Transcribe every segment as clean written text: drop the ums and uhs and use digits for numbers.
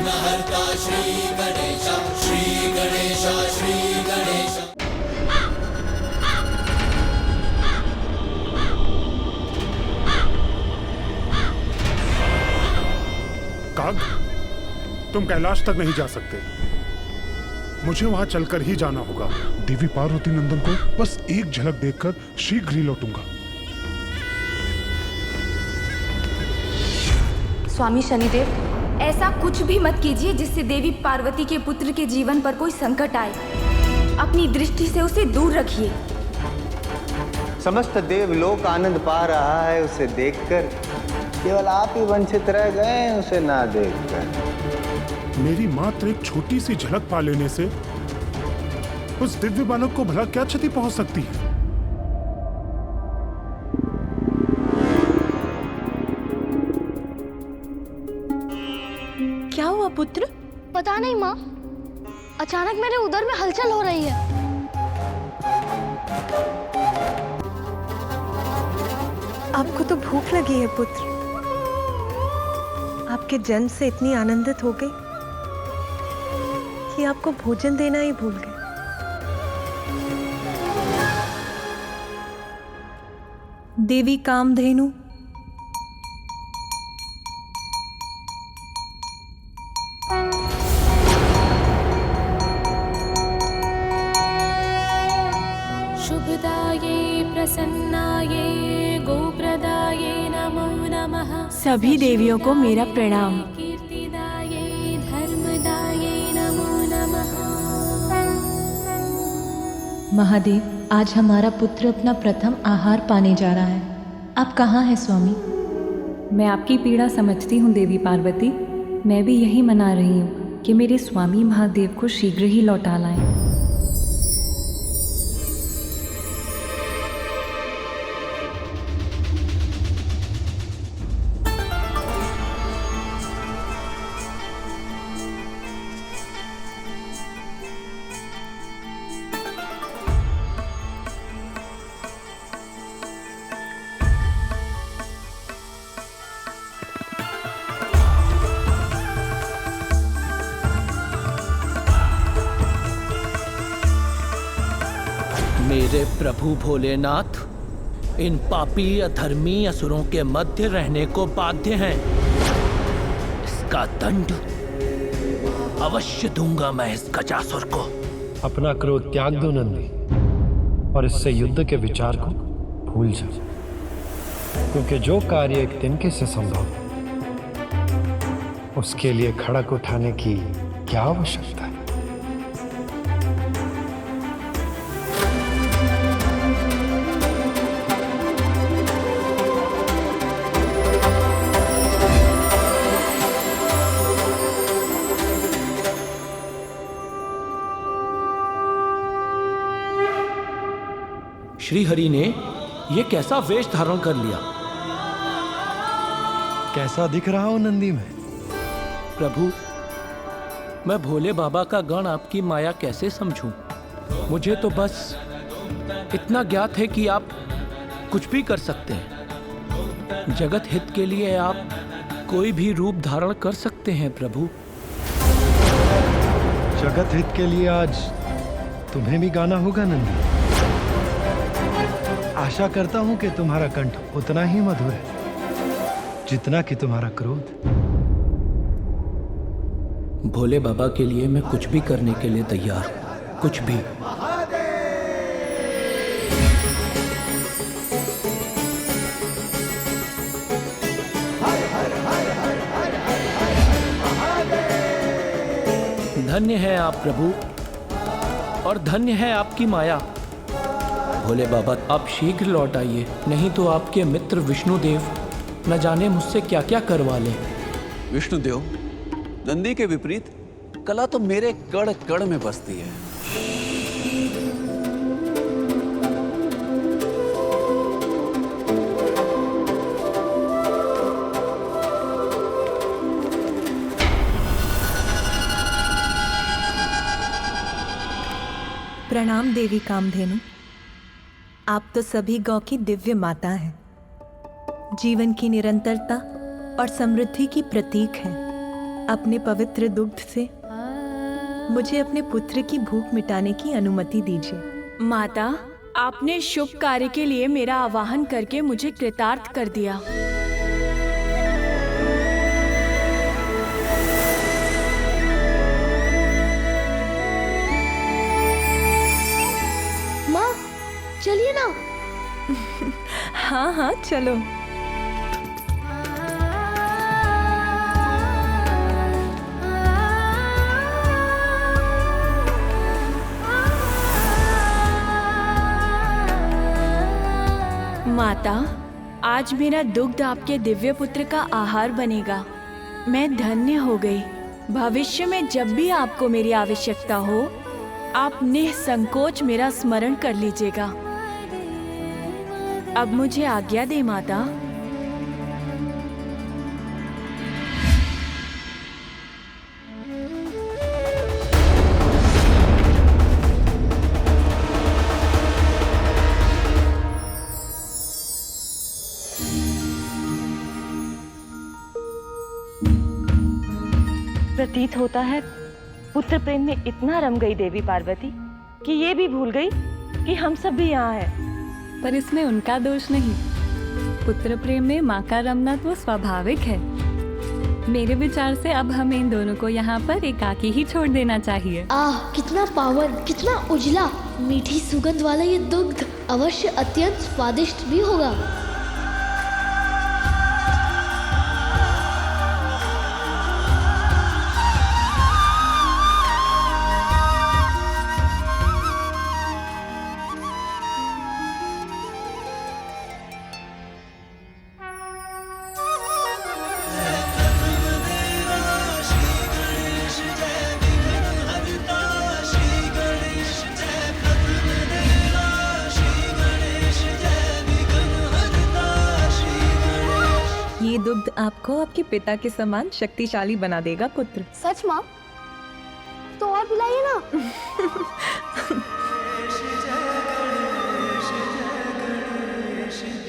विघ्नहर्ता श्री गणेश, श्री गणेश, श्री गणेश। काग, तुम कैलाश तक नहीं जा सकते। मुझे वहां चलकर ही जाना होगा। देवी पार्वती नंदन को बस एक झलक देखकर शीघ्र ही लौटूंगा। स्वामी शनिदेव, ऐसा कुछ भी मत कीजिए जिससे देवी पार्वती के पुत्र के जीवन पर कोई संकट आए। अपनी दृष्टि से उसे दूर रखिए। समस्त देवलोक आनंद पा रहा है उसे देखकर, केवल आप ही वंचित रह गए उसे ना देखकर। मेरी मात्र एक छोटी सी झलक पा लेने से उस दिव्य बालक को भला क्या क्षति पहुंच सकती है? क्या हुआ पुत्र? पता नहीं माँ, अचानक मेरे उदर में हलचल हो रही है। आपको तो भूख लगी है पुत्र। आपके जन्म से इतनी आनंदित हो गई कि आपको भोजन देना ही भूल गए। देवी कामधेनु, शुभदाये प्रसन्नाये गोप्रदाये नमो नमः। सभी देवियों को मेरा प्रणाम। कीर्तिदाये धर्मदाये नमो नमः। महादेव, आज हमारा पुत्र अपना प्रथम आहार पाने जा रहा है। आप कहाँ हैं स्वामी? मैं आपकी पीड़ा समझती हूँ देवी पार्वती। मैं भी यही मना रही हूँ कि मेरे स्वामी महादेव को शीघ्र ही लौटा लाएं। मेरे प्रभु भोलेनाथ, इन पापी अधर्मी असुरों के मध्य रहने को बाध्य हैं। इसका दंड अवश्य दूंगा मैं इस गजासुर को। अपना क्रोध त्याग दो नंदी और इससे युद्ध के विचार को भूल जाओ, क्योंकि जो कार्य एक तिनके से संभव उसके लिए खड़क उठाने की क्या आवश्यकता है। श्री हरि ने ये कैसा वेश धारण कर लिया? कैसा दिख रहा हूं नंदी में? प्रभु, मैं भोले बाबा का गण आपकी माया कैसे समझूं? मुझे तो बस इतना ज्ञात है कि आप कुछ भी कर सकते हैं। जगत हित के लिए आप कोई भी रूप धारण कर सकते हैं प्रभु। जगत हित के लिए आज तुम्हें भी गाना होगा नंदी। आशा करता हूं कि तुम्हारा कंठ उतना ही मधुर है जितना कि तुम्हारा क्रोध। भोले बाबा के लिए मैं कुछ भी करने के लिए तैयार हूं, कुछ भी। धन्य है आप प्रभु और धन्य है आपकी माया। भोले बाबा, आप शीघ्र लौट आइए, नहीं तो आपके मित्र विष्णुदेव न जाने मुझसे क्या क्या करवा लें। विष्णुदेव, नंदी के विपरीत कला तो मेरे कण कण में बसती है। प्रणाम देवी कामधेनु। आप तो सभी गौ की दिव्य माता हैं, जीवन की निरंतरता और समृद्धि की प्रतीक हैं। अपने पवित्र दुग्ध से मुझे अपने पुत्र की भूख मिटाने की अनुमति दीजिए। माता, आपने शुभ कार्य के लिए मेरा आवाहन करके मुझे कृतार्थ कर दिया। माँ, चलिए ना। हाँ हाँ चलो। माता, आज मेरा दुग्ध आपके दिव्य पुत्र का आहार बनेगा। मैं धन्य हो गई। भविष्य में जब भी आपको मेरी आवश्यकता हो, आप निसंकोच मेरा स्मरण कर लीजिएगा। अब मुझे आज्ञा दे माता। प्रतीत होता है पुत्र प्रेम में इतना रम गई देवी पार्वती कि ये भी भूल गई कि हम सब भी यहाँ हैं। पर इसमें उनका दोष नहीं। पुत्र प्रेम में माँ का रमना तो स्वाभाविक है। मेरे विचार से अब हमें इन दोनों को यहाँ पर एकाकी ही छोड़ देना चाहिए। आह, कितना पावन, कितना उजला, मीठी सुगंध वाला ये दुग्ध अवश्य अत्यंत स्वादिष्ट भी होगा। ये दुग्ध आपको आपके पिता के समान शक्तिशाली बना देगा पुत्र। सच माँ? तो और पिलाइए ना।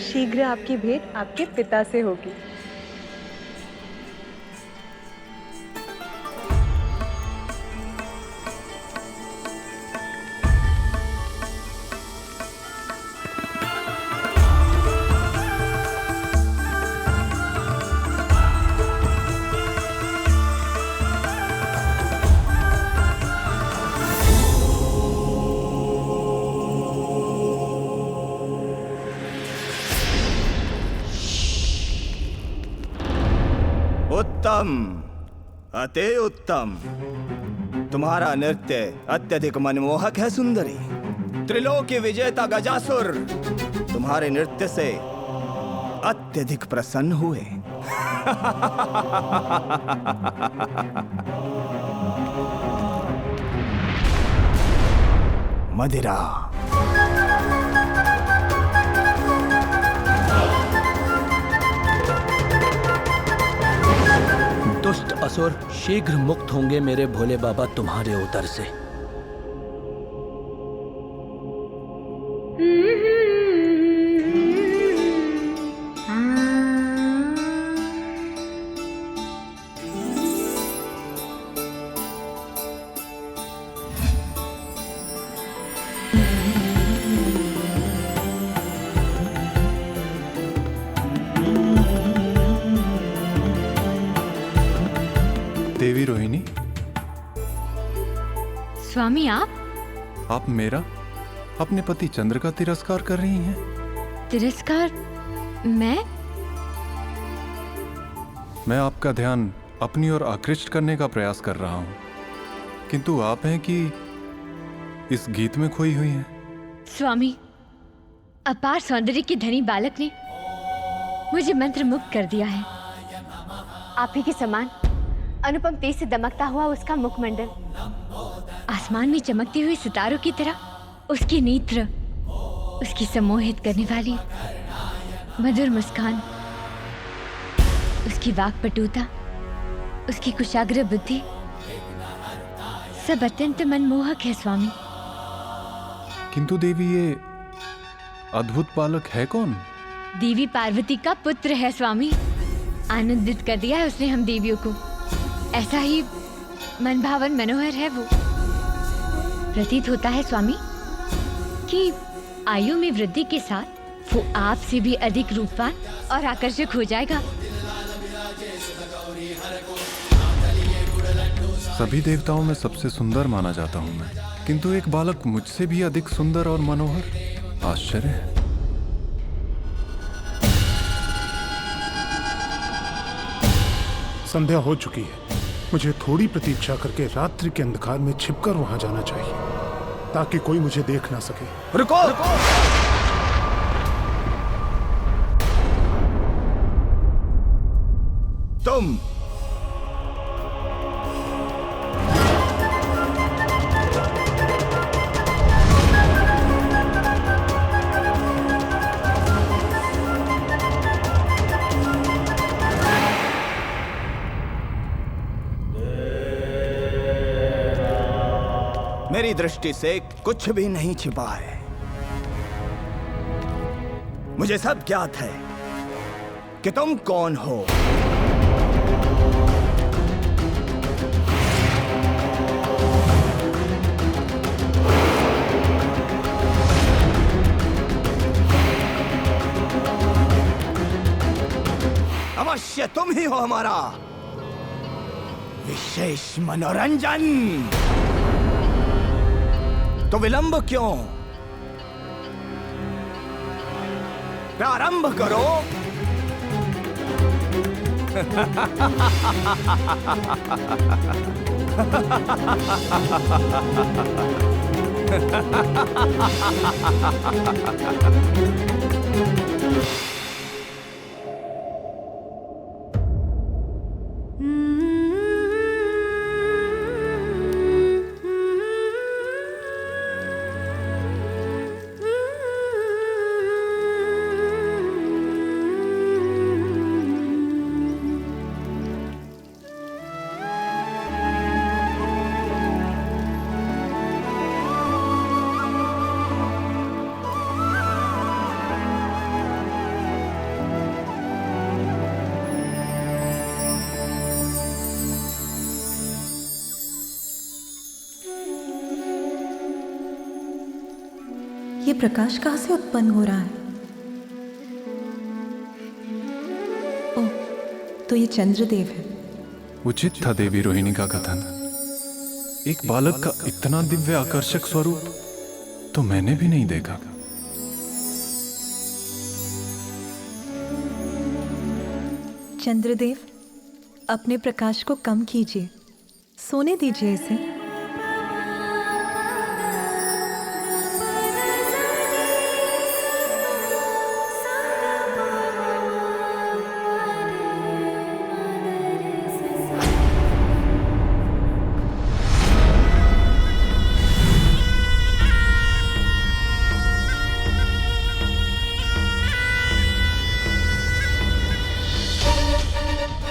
शीघ्र आपकी भेंट आपके पिता से होगी। उत्तम, अति उत्तम। तुम्हारा नृत्य अत्यधिक मनमोहक है सुंदरी। त्रिलोकी विजेता गजासुर तुम्हारे नृत्य से अत्यधिक प्रसन्न हुए। मदिरा। दुष्ट असुर शीघ्र मुक्त होंगे मेरे भोले बाबा तुम्हारे उदर से। देवी रोहिणी, स्वामी आप मेरा अपने पति चंद्र का तिरस्कार कर रही हैं। तिरस्कार? मैं आपका ध्यान अपनी ओर आकृष्ट करने का प्रयास कर रहा हूं, किंतु आप हैं कि इस गीत में खोई हुई हैं। स्वामी, अपार सौंदर्य के धनी बालक ने मुझे मंत्र मुक्त कर दिया है। आप ही के समान अनुपम तेज से दमकता हुआ उसका मुखमंडल, आसमान में चमकती हुई सितारों की तरह उसके नेत्र, उसकी सम्मोहित करने वाली मधुर मुस्कान, उसकी वाक्पटुता, उसकी कुशाग्र बुद्धि, सब अत्यंत मनमोहक है स्वामी। किंतु देवी, ये अद्भुत बालक है कौन? देवी पार्वती का पुत्र है स्वामी। आनंदित कर दिया है उसने हम देवियों को। ऐसा ही मनभावन मनोहर है वो। प्रतीत होता है स्वामी कि आयु में वृद्धि के साथ वो आपसे भी अधिक रूपवान और आकर्षक हो जाएगा। सभी देवताओं में सबसे सुंदर माना जाता हूं मैं, किंतु एक बालक मुझसे भी अधिक सुंदर और मनोहर। आश्चर्य है। संध्या हो चुकी है। मुझे थोड़ी प्रतीक्षा करके रात्रि के अंधकार में छिपकर वहां जाना चाहिए ताकि कोई मुझे देख ना सके। रुको! तुम मेरी दृष्टि से कुछ भी नहीं छिपा है। मुझे सब ज्ञात है कि तुम कौन हो। अवश्य तुम ही हो हमारा विशेष मनोरंजन। तो विलंब क्यों? प्रारंभ करो। ये प्रकाश कहाँ से उत्पन्न हो रहा है? ओह, तो ये चंद्रदेव है। उचित था देवी रोहिणी का कथन। एक बालक का इतना दिव्य आकर्षक स्वरूप तो मैंने भी नहीं देखा। चंद्रदेव, अपने प्रकाश को कम कीजिए, सोने दीजिए इसे।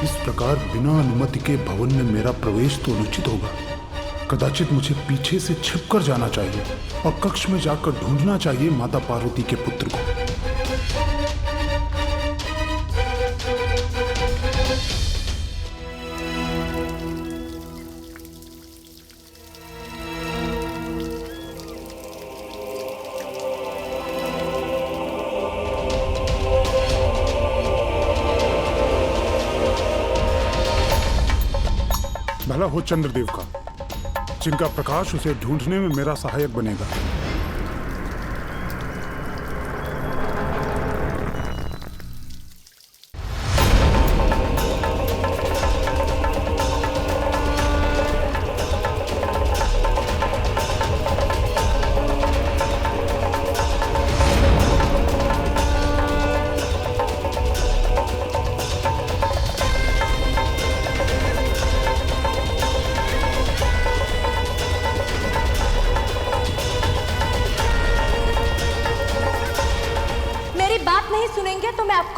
इस प्रकार बिना अनुमति के भवन में मेरा प्रवेश तो अनुचित होगा। कदाचित मुझे पीछे से छिपकर जाना चाहिए और कक्ष में जाकर ढूंढना चाहिए माता पार्वती के पुत्र को। भला हो चंद्रदेव का, जिनका प्रकाश उसे ढूंढने में मेरा सहायक बनेगा।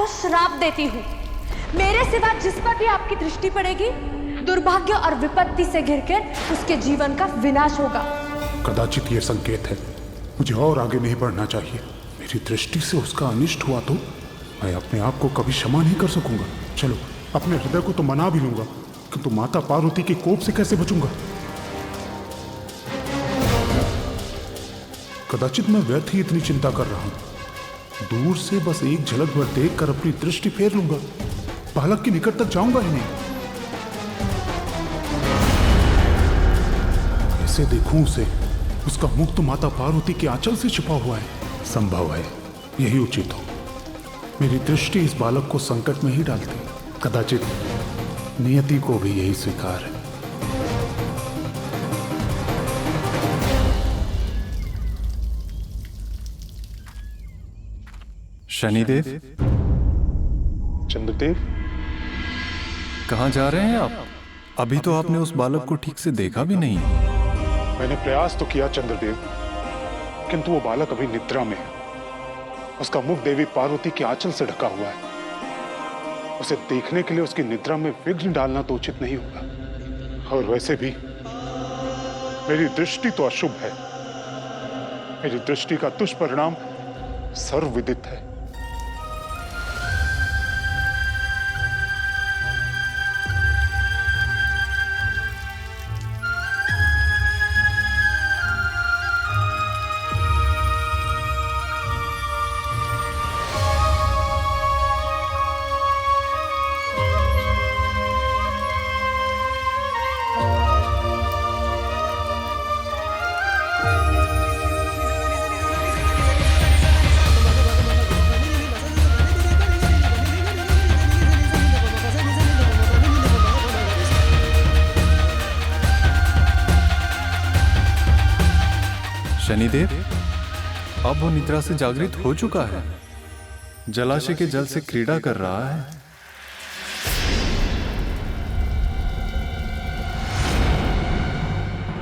श्राप देती हूँ, मेरे सिवा जिस पर भी आपकी दृष्टि पड़ेगी, दुर्भाग्य और विपत्ति से घिरकर उसके जीवन का विनाश होगा। कदाचित ये संकेत है, मुझे और आगे नहीं बढ़ना चाहिए। मेरी दृष्टि से उसका अनिष्ट हुआ तो मैं अपने आप को कभी क्षमा नहीं कर सकूंगा। चलो, अपने हृदय को तो मना भी लूंगा तो माता पार्वती के कोप से कैसे बचूंगा? कदाचित मैं व्यर्थ ही इतनी चिंता कर रहा हूं। दूर से बस एक झलक भर देखकर अपनी दृष्टि फेर लूंगा, बालक के निकट तक जाऊंगा ही नहीं। कैसे देखूं उसे? उसका मुख तो माता पार्वती के आंचल से छिपा हुआ है। संभव है यही उचित हो। मेरी दृष्टि इस बालक को संकट में ही डालती। कदाचित नियति को भी यही स्वीकार है। शनिदेव, चंद्रदेव, कहाँ जा रहे हैं आप? अभी तो आपने उस बालक को ठीक से देखा भी नहीं। मैंने प्रयास तो किया चंद्रदेव, किंतु वो बालक अभी निद्रा में है। उसका मुख देवी पार्वती के आंचल से ढका हुआ है। उसे देखने के लिए उसकी निद्रा में विघ्न डालना तो उचित नहीं होगा। और वैसे भी मेरी दृष्टि तो अशुभ है। मेरी दृष्टि का दुष्परिणाम सर्वविदित है। शनिदेव, अब वो निद्रा से जागृत हो चुका है। जलाशय के जल से क्रीड़ा कर रहा है।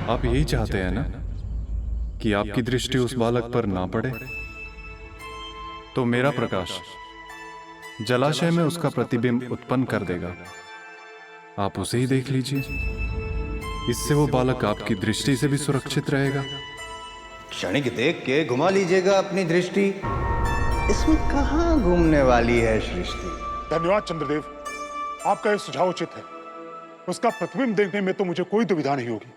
आप यही चाहते हैं ना कि आपकी दृष्टि उस बालक पर ना पड़े? तो मेरा प्रकाश जलाशय में उसका प्रतिबिंब उत्पन्न कर देगा। आप उसे ही देख लीजिए। इससे वो बालक आपकी दृष्टि से भी सुरक्षित रहेगा। क्षणिक देख के घुमा लीजिएगा अपनी दृष्टि। इसमें कहां घूमने वाली है सृष्टि। धन्यवाद चंद्रदेव, आपका यह सुझाव उचित है। उसका प्रतिबिंब देखने में तो मुझे कोई दुविधा नहीं होगी।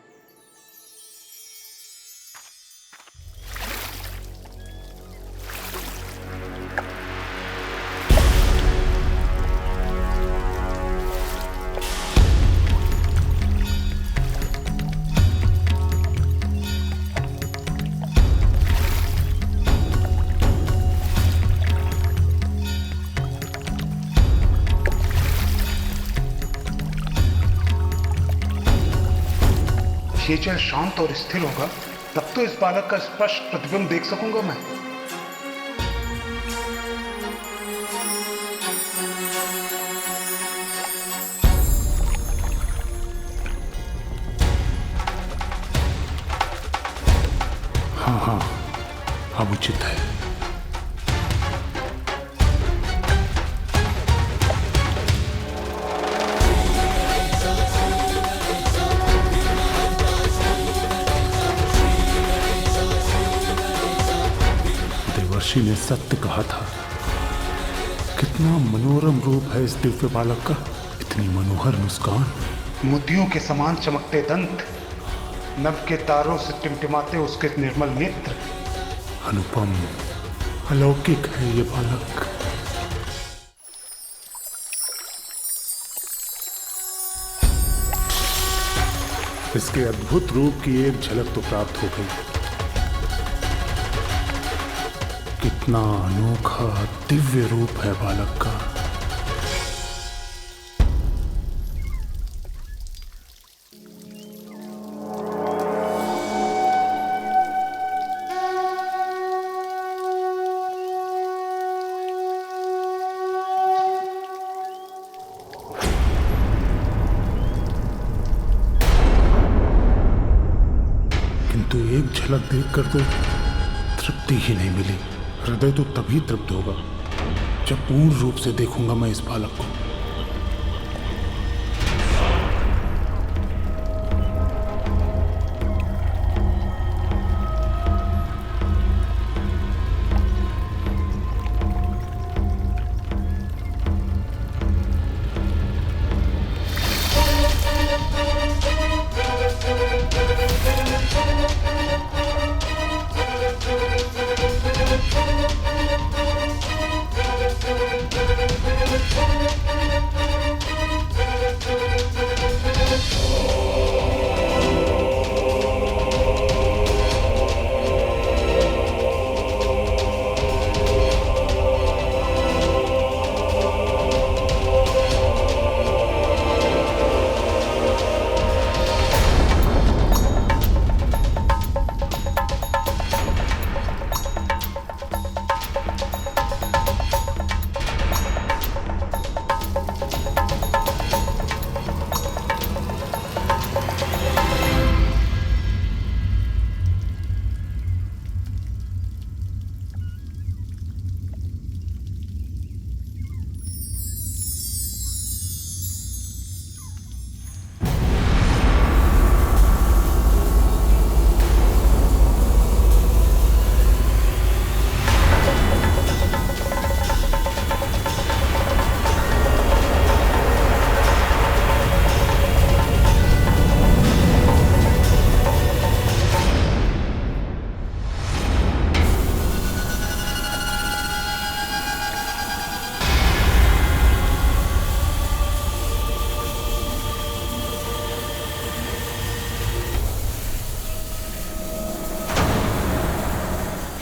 ये जल शांत और स्थिर होगा, तब तो इस बालक का स्पष्ट प्रतिबिंब देख सकूंगा मैं। हाँ, अब उचित है। देवर्षि ने सत्य कहा था। कितना मनोरम रूप है इस दिव्य बालक का। इतनी मनोहर मुस्कान, मोतियों के समान चमकते दंत, नभ के तारों से टिमटिमाते उसके निर्मल नेत्र। अनुपम, अलौकिक है ये बालक। इसके अद्भुत रूप की एक झलक तो प्राप्त हो गई। कितना अनोखा दिव्य रूप है बालक का। किंतु एक झलक देखकर तो तृप्ति ही नहीं मिली। हृदय तो तभी तृप्त होगा जब पूर्ण रूप से देखूंगा मैं इस बालक को।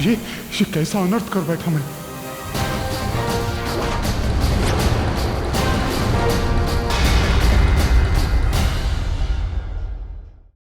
ये कैसा अनर्थ कर बैठा मैं।